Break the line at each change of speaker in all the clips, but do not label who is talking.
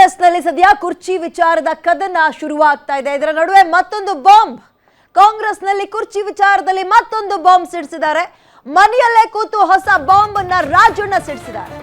ಕಾಂಗ್ರೆಸ್ನಲ್ಲಿ ಸದ್ಯ ಕುರ್ಚಿ ವಿಚಾರದ ಕದನ ಶುರುವಾಗ್ತಾ ಇದೆ. ಇದರ ನಡುವೆ ಮತ್ತೊಂದು ಬಾಂಬ್. ಕಾಂಗ್ರೆಸ್ನಲ್ಲಿ ಕುರ್ಚಿ ವಿಚಾರದಲ್ಲಿ ಮತ್ತೊಂದು ಬಾಂಬ್ ಸಿಡಿಸಿದ್ದಾರೆ. ಮನೆಯಲ್ಲೇ ಕೂತು ಹೊಸ ಬಾಂಬ್ ಅನ್ನ ರಾಜಣ್ಣ ಸಿಡಿಸಿದ್ದಾರೆ.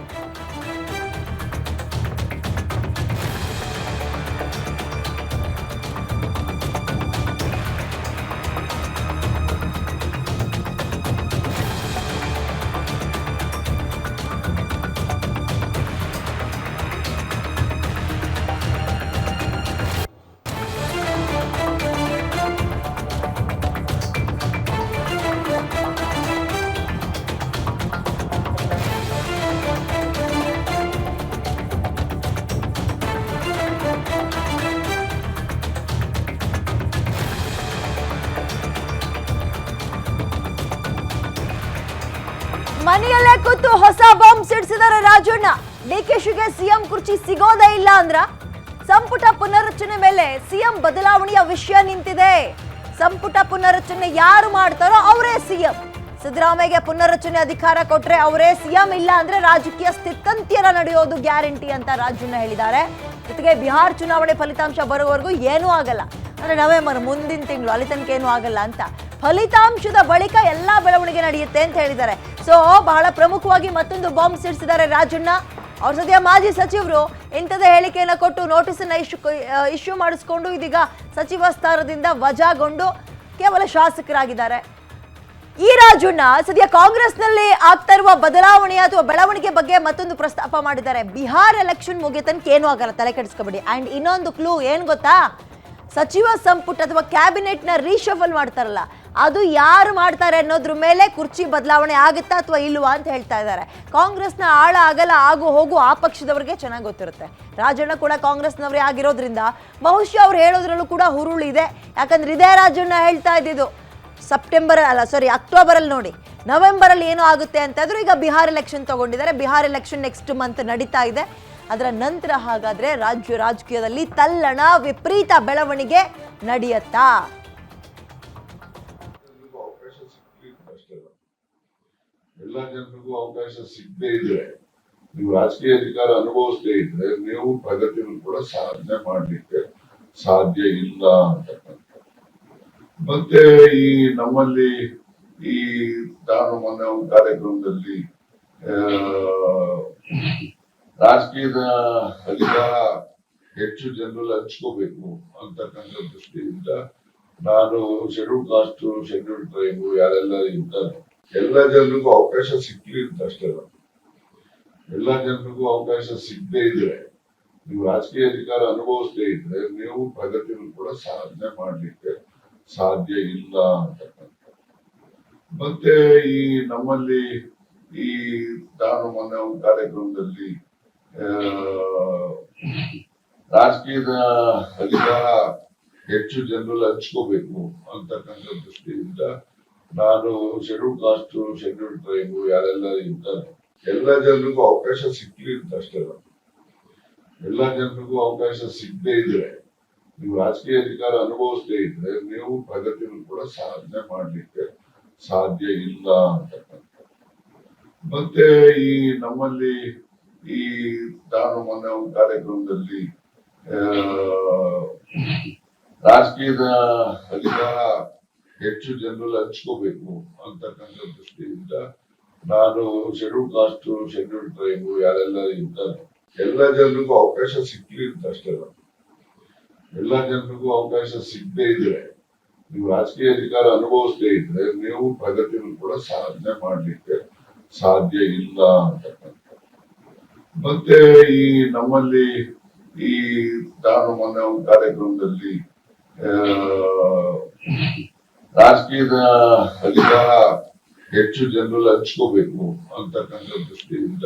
ಮನೆಯಲ್ಲೇ ಕೂತು ಹೊಸ ಬಾಂಬ್ ಸಿಡಿಸಿದ್ದಾರೆ ರಾಜಣ್ಣ. ಡಿಕೆಶಿಗೆ ಸಿಎಂ ಕುರ್ಚಿ ಸಿಗೋದೇ ಇಲ್ಲ ಅಂದ್ರ ಸಂಪುಟ ಪುನರ್ರಚನೆ ಮೇಲೆ ಸಿಎಂ ಬದಲಾವಣೆಯ ವಿಷಯ ನಿಂತಿದೆ. ಸಂಪುಟ ಪುನರ್ರಚನೆ ಯಾರು ಮಾಡ್ತಾರೋ ಅವರೇ ಸಿಎಂ. ಸಿದ್ದರಾಮಯ್ಯಗೆ ಪುನರ್ರಚನೆ ಅಧಿಕಾರ ಕೊಟ್ರೆ ಅವರೇ ಸಿಎಂ, ಇಲ್ಲ ಅಂದ್ರೆ ರಾಜಕೀಯ ಸ್ಥಿತ್ಯಂತರ ನಡೆಯೋದು ಗ್ಯಾರಂಟಿ ಅಂತ ರಾಜಣ್ಣ ಹೇಳಿದ್ದಾರೆ. ಜೊತೆಗೆ ಬಿಹಾರ ಚುನಾವಣೆ ಫಲಿತಾಂಶ ಬರೋವರೆಗೂ ಏನೂ ಆಗಲ್ಲ, ಅಂದ್ರೆ ನವೆಂಬರ್ ಮುಂದಿನ ತಿಂಗಳು ಅಲ್ಲಿ ತನಕ ಏನೂ ಆಗಲ್ಲ ಅಂತ. ಫಲಿತಾಂಶದ ಬಳಿಕ ಎಲ್ಲಾ ಬೆಳವಣಿಗೆ ನಡೆಯುತ್ತೆ ಅಂತ ಹೇಳಿದ್ದಾರೆ. ಸೊ ಬಹಳ ಪ್ರಮುಖವಾಗಿ ಮತ್ತೊಂದು ಬಾಂಬ್ ಸಿಡಿಸಿದ್ದಾರೆ ರಾಜಣ್ಣ. ಅವ್ರ ಸದ್ಯ ಮಾಜಿ ಸಚಿವರು ಇಂಥದೇ ಹೇಳಿಕೆಯನ್ನ ಕೊಟ್ಟು ನೋಟಿಸ್ ಅನ್ನ ಇಶ್ಯೂ ಮಾಡಿಸ್ಕೊಂಡು ಇದೀಗ ಸಚಿವ ಸ್ಥಾನದಿಂದ ವಜಾಗೊಂಡು ಕೇವಲ ಶಾಸಕರಾಗಿದ್ದಾರೆ. ಈ ರಾಜಣ್ಣ ಸದ್ಯ ಕಾಂಗ್ರೆಸ್ನಲ್ಲಿ ಆಗ್ತಾ ಇರುವ ಬದಲಾವಣೆ ಅಥವಾ ಬೆಳವಣಿಗೆ ಬಗ್ಗೆ ಮತ್ತೊಂದು ಪ್ರಸ್ತಾಪ ಮಾಡಿದ್ದಾರೆ. ಬಿಹಾರ ಎಲೆಕ್ಷನ್ ಮುಗಿಯ ತನಕ ಏನೂ ಆಗಲ್ಲ, ತಲೆ ಕೆಡಿಸ್ಕೊಬೇಡಿ. ಅಂಡ್ ಇನ್ನೊಂದು ಕ್ಲೂ ಏನ್ ಗೊತ್ತಾ, ಸಚಿವ ಸಂಪುಟ ಅಥವಾ ಕ್ಯಾಬಿನೆಟ್ ನ ರೀಶಫಲ್ ಮಾಡ್ತಾರಲ್ಲ, ಅದು ಯಾರು ಮಾಡ್ತಾರೆ ಅನ್ನೋದ್ರ ಮೇಲೆ ಕುರ್ಚಿ ಬದಲಾವಣೆ ಆಗುತ್ತಾ ಅಥವಾ ಇಲ್ವಾ ಅಂತ ಹೇಳ್ತಾ ಇದ್ದಾರೆ. ಕಾಂಗ್ರೆಸ್ನ ಆಳ ಅಗಲ ಆಗು ಹೋಗು ಆ ಪಕ್ಷದವರಿಗೆ ಚೆನ್ನಾಗಿ ಗೊತ್ತಿರುತ್ತೆ. ರಾಜಣ್ಣ ಕೂಡ ಕಾಂಗ್ರೆಸ್ನವರೇ ಆಗಿರೋದ್ರಿಂದ ಬಹುಶಃ ಅವ್ರು ಹೇಳೋದ್ರಲ್ಲೂ ಕೂಡ ಹುರುಳಿದೆ. ಯಾಕಂದ್ರೆ ಇದೇ ರಾಜಣ್ಣ ಹೇಳ್ತಾ ಇದ್ದಿದ್ದು ಅಕ್ಟೋಬರ್ ಅಲ್ಲಿ ನೋಡಿ, ನವೆಂಬರ್ ಅಲ್ಲಿ ಏನೋ ಆಗುತ್ತೆ ಅಂತ ಇದ್ರು. ಈಗ ಬಿಹಾರ್ ಎಲೆಕ್ಷನ್ ತಗೊಂಡಿದ್ದಾರೆ. ಬಿಹಾರ್ ಎಲೆಕ್ಷನ್ ನೆಕ್ಸ್ಟ್ ಮಂತ್ ನಡೀತಾ ಇದೆ. ಅದರ ನಂತರ ಹಾಗಾದ್ರೆ ರಾಜಕೀಯದಲ್ಲಿ ತಲ್ಲಣ ವಿಪರೀತ ಬೆಳವಣಿಗೆ ನಡೆಯುತ್ತಾ?
ಎಲ್ಲ ಜನರಿಗೂ ಅವಕಾಶ ಸಿಗದೇ ಇದ್ರೆ, ನೀವು ರಾಜಕೀಯ ಅಧಿಕಾರ ಅನುಭವಿಸದೇ ಇದ್ರೆ ನೀವು ಪ್ರಗತಿಯನ್ನು ಕೂಡ ಸಾಧನೆ ಮಾಡ್ಲಿಕ್ಕೆ ಸಾಧ್ಯ ಇಲ್ಲ ಅಂತಕ್ಕಂಥ. ಮತ್ತೆ ಈ ನಮ್ಮಲ್ಲಿ ಈ ನಾನು ಮೊನ್ನೆ ಒಂದು ಕಾರ್ಯಕ್ರಮದಲ್ಲಿ ರಾಜಕೀಯದ ಅಧಿಕಾರ ಹೆಚ್ಚು ಜನರಲ್ಲಿ ಹಂಚ್ಕೋಬೇಕು ಅಂತಕ್ಕಂಥ ದೃಷ್ಟಿಯಿಂದ ನಾನು ಶೆಡ್ಯೂಲ್ ಕಾಸ್ಟ್, ಶೆಡ್ಯೂಲ್ ಟ್ರೈಬ್ ಯಾರೆಲ್ಲ ಇರ್ತಾರೆ ಎಲ್ಲ ಜನರಿಗೂ ಅವಕಾಶ ಸಿಗ್ಲಿ ಅಂತ ಅಷ್ಟೇ. ಎಲ್ಲ ಜನರಿಗೂ ಅವಕಾಶ ಸಿಗದೇ ಇದ್ರೆ, ನೀವು ರಾಜಕೀಯ ಅಧಿಕಾರ ಅನುಭವಿಸದೇ ಇದ್ರೆ ನೀವು ಪ್ರಗತಿಯನ್ನು ಕೂಡ ಸಾಧನೆ ಮಾಡ್ಲಿಕ್ಕೆ ಸಾಧ್ಯ ಇಲ್ಲ ಅಂತಕ್ಕಂಥ. ಮತ್ತೆ ಈ ನಮ್ಮಲ್ಲಿ ಈ ನಾನು ಮೊನ್ನೆ ಒಂದು ಕಾರ್ಯಕ್ರಮದಲ್ಲಿ ರಾಜಕೀಯದ ಅಧಿಕಾರ ಹೆಚ್ಚು ಜನರಲ್ಲಿ ಹಂಚ್ಕೋಬೇಕು ಅಂತಕ್ಕಂಥ ದೃಷ್ಟಿಯಿಂದ ನಾನು ಶೆಡ್ಯೂಲ್ ಕಾಸ್ಟ್, ಶೆಡ್ಯೂಲ್ ಟ್ರೈಬ್ ಯಾರೆಲ್ಲ ಇರ್ತಾರೆ ಎಲ್ಲ ಜನರಿಗೂ ಅವಕಾಶ ಸಿಗ್ಲಿ ಅಂತ ಅಷ್ಟೇ. ಎಲ್ಲ ಜನರಿಗೂ ಅವಕಾಶ ಸಿಗದೇ ಇದ್ರೆ, ನೀವು ರಾಜಕೀಯ ಅಧಿಕಾರ ಅನುಭವಿಸದೇ ಇದ್ರೆ ನೀವು ಪ್ರಗತಿಯನ್ನು ಕೂಡ ಸಾಧನೆ ಮಾಡ್ಲಿಕ್ಕೆ ಸಾಧ್ಯ ಇಲ್ಲ ಅಂತಕ್ಕಂಥ. ಮತ್ತೆ ಈ ನಮ್ಮಲ್ಲಿ ಈ ನಾನು ಮೊನ್ನೆ ಒಂದು ಕಾರ್ಯಕ್ರಮದಲ್ಲಿ ರಾಜಕೀಯದ ಅಧಿಕಾರ ಹೆಚ್ಚು ಜನರಲ್ಲಿ ಹಂಚ್ಕೋಬೇಕು ಅಂತಕ್ಕಂಥ ದೃಷ್ಟಿಯಿಂದ ನಾನು ಶೆಡ್ಯೂಲ್ ಕಾಸ್ಟ್, ಶೆಡ್ಯೂಲ್ ಟ್ರೈಬ್ ಯಾರೆಲ್ಲ ಇರ್ತಾರೆ ಎಲ್ಲ ಜನರಿಗೂ ಅವಕಾಶ ಸಿಗ್ಲಿ ಅಂತ ಅಷ್ಟೇ. ಎಲ್ಲ ಜನರಿಗೂ ಅವಕಾಶ ಸಿಗದೇ ಇದ್ರೆ, ನೀವು ರಾಜಕೀಯ ಅಧಿಕಾರ ಅನುಭವಿಸದೇ ಇದ್ರೆ ನೀವು ಪ್ರಗತಿಯನ್ನು ಕೂಡ ಸಾಧನೆ ಮಾಡ್ಲಿಕ್ಕೆ ಸಾಧ್ಯ ಇಲ್ಲ ಅಂತಕ್ಕಂಥ. ಮತ್ತೆ ಈ ನಮ್ಮಲ್ಲಿ ಈ ನಾನು ಮೊನ್ನೆ ಒಂದು ಕಾರ್ಯಕ್ರಮದಲ್ಲಿ ರಾಜಕೀಯದ ಅಧಿಕಾರ ಹೆಚ್ಚು ಜನರಲ್ಲಿ ಹಂಚ್ಕೋಬೇಕು ಅಂತಕ್ಕಂಥ ದೃಷ್ಟಿಯಿಂದ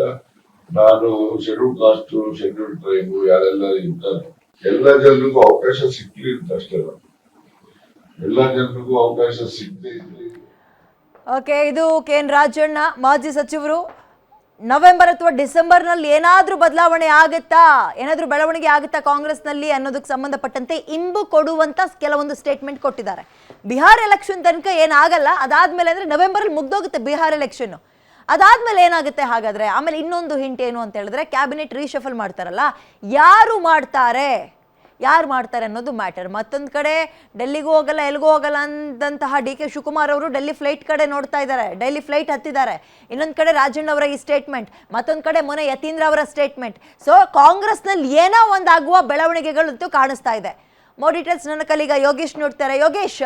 ನಾನು ಶೆಡ್ಯೂಲ್ ಕಾಸ್ಟ್, ಶೆಡ್ಯೂಲ್ ಟ್ರೈಬ್ ಯಾರೆಲ್ಲ ಇರ್ತಾರೆ ಎಲ್ಲ ಜನರಿಗೂ ಅವಕಾಶ ಸಿಗ್ಲಿ ಅಂತ ಅಷ್ಟೇ. ಎಲ್ಲ ಜನರಿಗೂ ಅವಕಾಶ ಸಿಗದೇ ಇದ್ರೆ.
ಓಕೆ, ಇದು ಕೆಎನ್ ರಾಜಣ್ಣ ಮಾಜಿ ಸಚಿವರು. ನವೆಂಬರ್ ಅಥವಾ ಡಿಸೆಂಬರ್ ನಲ್ಲಿ ಏನಾದ್ರೂ ಬದಲಾವಣೆ ಆಗುತ್ತಾ, ಏನಾದ್ರೂ ಬೆಳವಣಿಗೆ ಆಗುತ್ತಾ ಕಾಂಗ್ರೆಸ್ನಲ್ಲಿ ಅನ್ನೋದಕ್ಕೆ ಸಂಬಂಧಪಟ್ಟಂತೆ ಇಂಬು ಕೊಡುವಂತ ಕೆಲವೊಂದು ಸ್ಟೇಟ್ಮೆಂಟ್ ಕೊಟ್ಟಿದ್ದಾರೆ. ಬಿಹಾರ್ ಎಲೆಕ್ಷನ್ ತನಕ ಏನಾಗಲ್ಲ, ಅದಾದ್ಮೇಲೆ ಅಂದ್ರೆ ನವೆಂಬರ್ ಅಲ್ಲಿ ಮುಗ್ದೋಗುತ್ತೆ ಬಿಹಾರ್ ಎಲೆಕ್ಷನ್. ಅದಾದ್ಮೇಲೆ ಏನಾಗುತ್ತೆ ಹಾಗಾದ್ರೆ? ಆಮೇಲೆ ಇನ್ನೊಂದು ಹಿಂಟ್ ಏನು ಅಂತ ಹೇಳಿದ್ರೆ, ಕ್ಯಾಬಿನೆಟ್ ರೀಶಫಲ್ ಮಾಡ್ತಾರಲ್ಲ, ಯಾರು ಮಾಡ್ತಾರೆ ಅನ್ನೋದು ಮ್ಯಾಟರ್. ಮತ್ತೊಂದು ಕಡೆ ಡೆಲ್ಲಿಗೂ ಹೋಗಲ್ಲ ಎಲ್ಗೂ ಹೋಗಲ್ಲ ಅಂದಂತಹ ಡಿ ಕೆ ಶಿವಕುಮಾರ್ ಅವರು ಡೆಲ್ಲಿ ಫ್ಲೈಟ್ ಕಡೆ ನೋಡ್ತಾ ಇದ್ದಾರೆ, ಡೆಲ್ಲಿ ಫ್ಲೈಟ್ ಹತ್ತಿದ್ದಾರೆ. ಇನ್ನೊಂದು ಕಡೆ ರಾಜಣ್ಣ ಅವರ ಈ ಸ್ಟೇಟ್ಮೆಂಟ್, ಮತ್ತೊಂದು ಕಡೆ ಮೊನ್ನೆ ಯತೀಂದ್ರ ಅವರ ಸ್ಟೇಟ್ಮೆಂಟ್. ಸೊ ಕಾಂಗ್ರೆಸ್ನಲ್ಲಿ ಏನೋ ಒಂದಾಗುವ ಬೆಳವಣಿಗೆಗಳಂತೂ ಕಾಣಿಸ್ತಾ ಇದೆ. ಮೋರ್ ಡೀಟೇಲ್ಸ್ ನನ್ನ ಕಲೀಗ ಯೋಗೇಶ್ ನೋಡ್ತಾರೆ. ಯೋಗೇಶ್,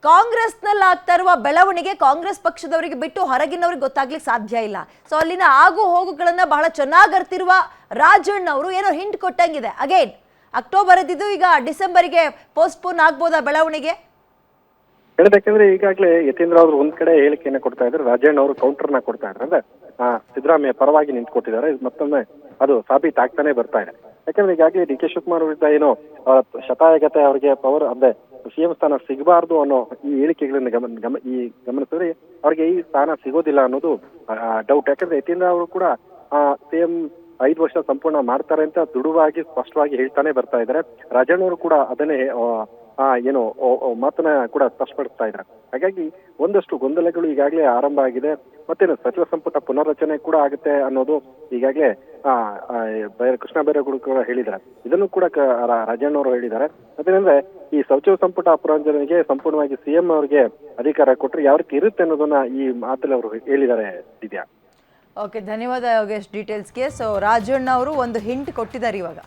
ಕಾಂಗ್ರೆಸ್ನಲ್ಲಿ ಆಗ್ತಾ ಇರುವ ಬೆಳವಣಿಗೆ ಕಾಂಗ್ರೆಸ್ ಪಕ್ಷದವರಿಗೆ ಬಿಟ್ಟು ಹೊರಗಿನವ್ರಿಗೆ ಗೊತ್ತಾಗ್ಲಿಕ್ಕೆ ಸಾಧ್ಯ ಇಲ್ಲ. ಸೊ ಅಲ್ಲಿನ ಆಗು ಹೋಗುಗಳನ್ನ ಬಹಳ ಚೆನ್ನಾಗಿ ಅರ್ತಿರುವ ರಾಜಣ್ಣ ಅವರು ಏನೋ ಹಿಂಟ್ ಕೊಟ್ಟಂಗಿದೆ. ಅಗೈನ್ ಅಕ್ಟೋಬರ್ ಇದ್ದಿದ್ದು ಈಗ ಡಿಸೆಂಬರ್ಗೆ ಪೋಸ್ಟ್ಪೋನ್ ಆಗ್ಬೋದಾ ಬೆಳವಣಿಗೆ?
ಹೇಳಬೇಕಂದ್ರೆ ಈಗಾಗಲೇ ಯತೀಂದ್ರ ಅವರು ಒಂದ್ ಕಡೆ ಹೇಳಿಕೆಯನ್ನ ಕೊಡ್ತಾ ಇದ್ದಾರೆ, ರಾಜಣ್ಣ ಅವರು ಕೌಂಟರ್ನ ಕೊಡ್ತಾ ಇದ್ದಾರೆ. ಅಂದ್ರೆ ಸಿದ್ದರಾಮಯ್ಯ ಪರವಾಗಿ ನಿಂತ್ಕೊಟ್ಟಿದ್ದಾರೆ. ಮತ್ತೊಮ್ಮೆ ಅದು ಸಾಬೀತಾಗ್ತಾನೆ ಬರ್ತಾ ಇದೆ. ಯಾಕಂದ್ರೆ ಈಗಾಗಲೇ ಡಿ ಕೆ ಶಿವಕುಮಾರ್ ವಿರುದ್ಧ ಏನೋ ಶತಾಯಗತೆ ಅವರಿಗೆ ಪವರ್ ಅಂದ್ರೆ ಸಿಎಂ ಸ್ಥಾನ ಸಿಗಬಾರ್ದು ಅನ್ನೋ ಈ ಹೇಳಿಕೆಗಳನ್ನ ಗಮನಿಸಿದ್ರೆ ಅವ್ರಿಗೆ ಈ ಸ್ಥಾನ ಸಿಗೋದಿಲ್ಲ ಅನ್ನೋದು ಡೌಟ್. ಯಾಕಂದ್ರೆ ಯತೀಂದ್ರ ಅವರು ಕೂಡ ಸಿಎಂ 5 ವರ್ಷ ಸಂಪೂರ್ಣ ಮಾಡ್ತಾರೆ ಅಂತ ದೃಢವಾಗಿ ಸ್ಪಷ್ಟವಾಗಿ ಹೇಳ್ತಾನೆ ಬರ್ತಾ ಇದ್ದಾರೆ. ರಾಜಣ್ಣವರು ಕೂಡ ಅದನ್ನೇ ಏನು ಮಾತನ್ನ ಕೂಡ ಸ್ಪಷ್ಟಪಡಿಸ್ತಾ ಇದ್ದಾರೆ. ಹಾಗಾಗಿ ಒಂದಷ್ಟು ಗೊಂದಲಗಳು ಈಗಾಗಲೇ ಆರಂಭ ಆಗಿದೆ. ಮತ್ತೇನು ಸಚಿವ ಸಂಪುಟ ಪುನರ್ರಚನೆ ಕೂಡ ಆಗುತ್ತೆ ಅನ್ನೋದು ಈಗಾಗಲೇ ಕೃಷ್ಣ ಬೈರೇಗೌಡ ಕೂಡ ಹೇಳಿದ್ದಾರೆ. ಇದನ್ನು ಕೂಡ ರಾಜಣ್ಣವರು ಹೇಳಿದ್ದಾರೆ. ಅದೇನಂದ್ರೆ ಈ ಸಚಿವ ಸಂಪುಟ ಪುನರ್ರಚನೆಗೆ ಸಂಪೂರ್ಣವಾಗಿ ಸಿಎಂ ಅವರಿಗೆ ಅಧಿಕಾರ ಕೊಟ್ಟರೆ ಯಾವ ರೀತಿ ಇರುತ್ತೆ ಅನ್ನೋದನ್ನ ಈ ಮಾತಲ್ಲಿ ಅವರು ಹೇಳಿದ್ದಾರೆ. ದಿವ್ಯಾ,
ಓಕೆ, ಧನ್ಯವಾದ ಯೋಗೇಶ್ ಡೀಟೇಲ್ಸ್ಗೆ. ಸೊ ರಾಜಣ್ಣ ಅವರು ಒಂದು ಹಿಂಟ್ ಕೊಟ್ಟಿದ್ದಾರೆ ಇವಾಗ.